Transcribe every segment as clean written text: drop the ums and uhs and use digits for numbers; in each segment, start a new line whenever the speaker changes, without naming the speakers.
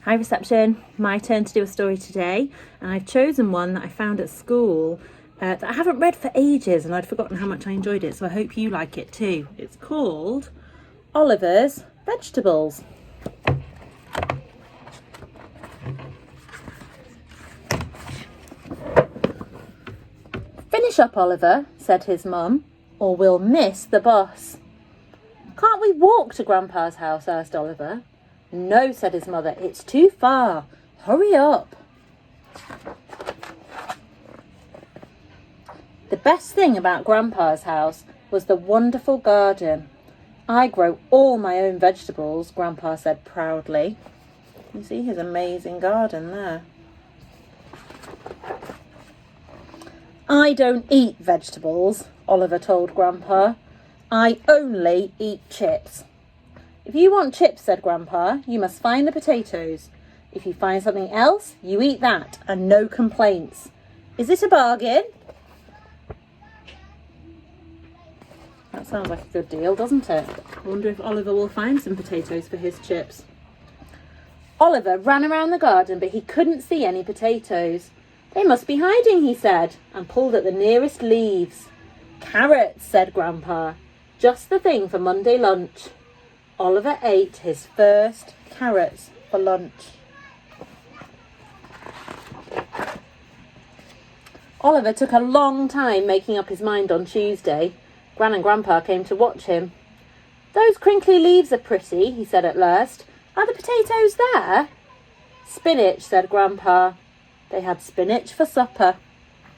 Hi reception, my turn to do a story today, and I've chosen one that I found at school that I haven't read for ages and I'd forgotten how much I enjoyed it, so I hope you like it too. It's called Oliver's Vegetables. "Finish up, Oliver," said his mum, "or we'll miss the bus." "Can't we walk to Grandpa's house?" asked Oliver. "No," said his mother, "it's too far. Hurry up." The best thing about Grandpa's house was the wonderful garden. "I grow all my own vegetables," Grandpa said proudly. You see his amazing garden there. "I don't eat vegetables," Oliver told Grandpa. "I only eat chips." "If you want chips," said Grandpa, "you must find the potatoes. If you find something else, you eat that, and no complaints. Is it a bargain?" That sounds like a good deal, doesn't it? I wonder if Oliver will find some potatoes for his chips. Oliver ran around the garden, but he couldn't see any potatoes. "They must be hiding," he said, and pulled at the nearest leaves. "Carrots," said Grandpa. "Just the thing for Monday lunch." Oliver ate his first carrots for lunch. Oliver took a long time making up his mind on Tuesday. Gran and Grandpa came to watch him. "Those crinkly leaves are pretty," he said at last. "Are the potatoes there?" "Spinach," said Grandpa. They had spinach for supper.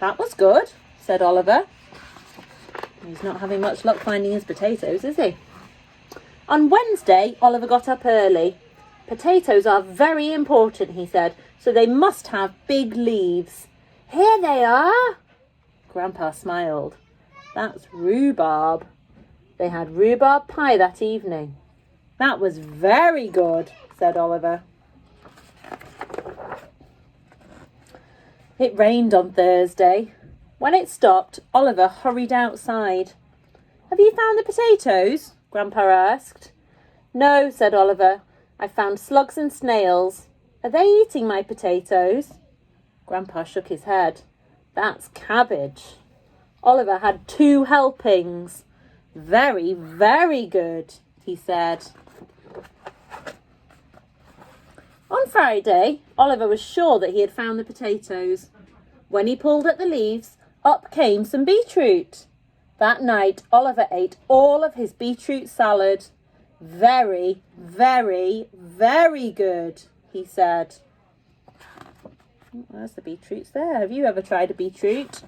"That was good," said Oliver. He's not having much luck finding his potatoes, is he? On Wednesday, Oliver got up early. "Potatoes are very important," he said, "so they must have big leaves." "Here they are." Grandpa smiled. "That's rhubarb." They had rhubarb pie that evening. "That was very good," said Oliver. It rained on Thursday. When it stopped, Oliver hurried outside. "Have you found the potatoes?" Grandpa asked. "No," said Oliver. "I found slugs and snails. Are they eating my potatoes?" Grandpa shook his head. "That's cabbage." Oliver had 2 helpings. "Very, very good," he said. On Friday, Oliver was sure that he had found the potatoes. When he pulled at the leaves, up came some beetroot. That night, Oliver ate all of his beetroot salad. "Very, very, very good," he said. There's the beetroots there. Have you ever tried a beetroot?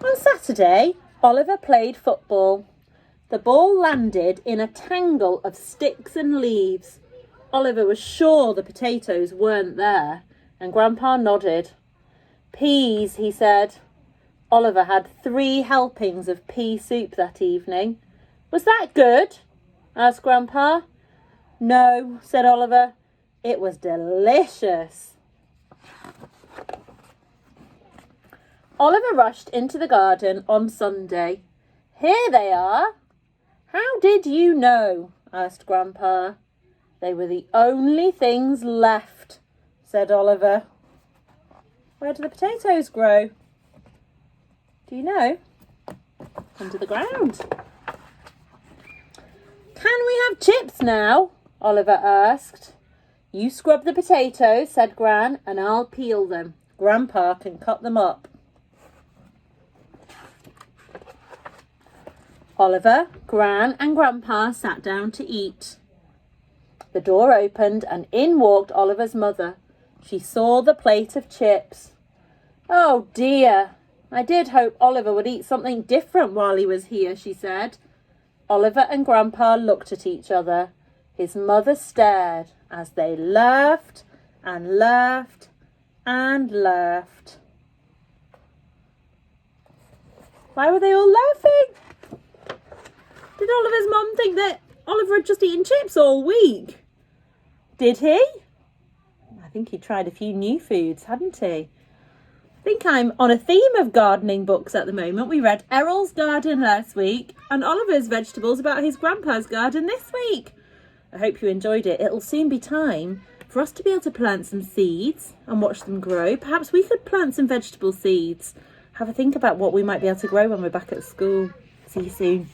On Saturday, Oliver played football. The ball landed in a tangle of sticks and leaves. Oliver was sure the potatoes weren't there, and Grandpa nodded. "Peas," he said. Oliver had 3 helpings of pea soup that evening. "Was that good?" asked Grandpa. "No," said Oliver. "It was delicious." Oliver rushed into the garden on Sunday. "Here they are." "How did you know?" asked Grandpa. "They were the only things left," said Oliver. "Where do the potatoes grow?" Do you know? Under the ground. "Can we have chips now?" Oliver asked. "You scrub the potatoes," said Gran, "and I'll peel them. Grandpa can cut them up." Oliver, Gran and Grandpa sat down to eat. The door opened and in walked Oliver's mother. She saw the plate of chips. "Oh dear, I did hope Oliver would eat something different while he was here," she said. Oliver and Grandpa looked at each other. His mother stared as they laughed and laughed and laughed. Why were they all laughing? Did Oliver's mum think that Oliver had just eaten chips all week? Did he? I think he tried a few new foods, hadn't he? I think I'm on a theme of gardening books at the moment. We read Errol's Garden last week and Oliver's Vegetables about his grandpa's garden this week. I hope you enjoyed it. It'll soon be time for us to be able to plant some seeds and watch them grow. Perhaps we could plant some vegetable seeds. Have a think about what we might be able to grow when we're back at school. See you soon.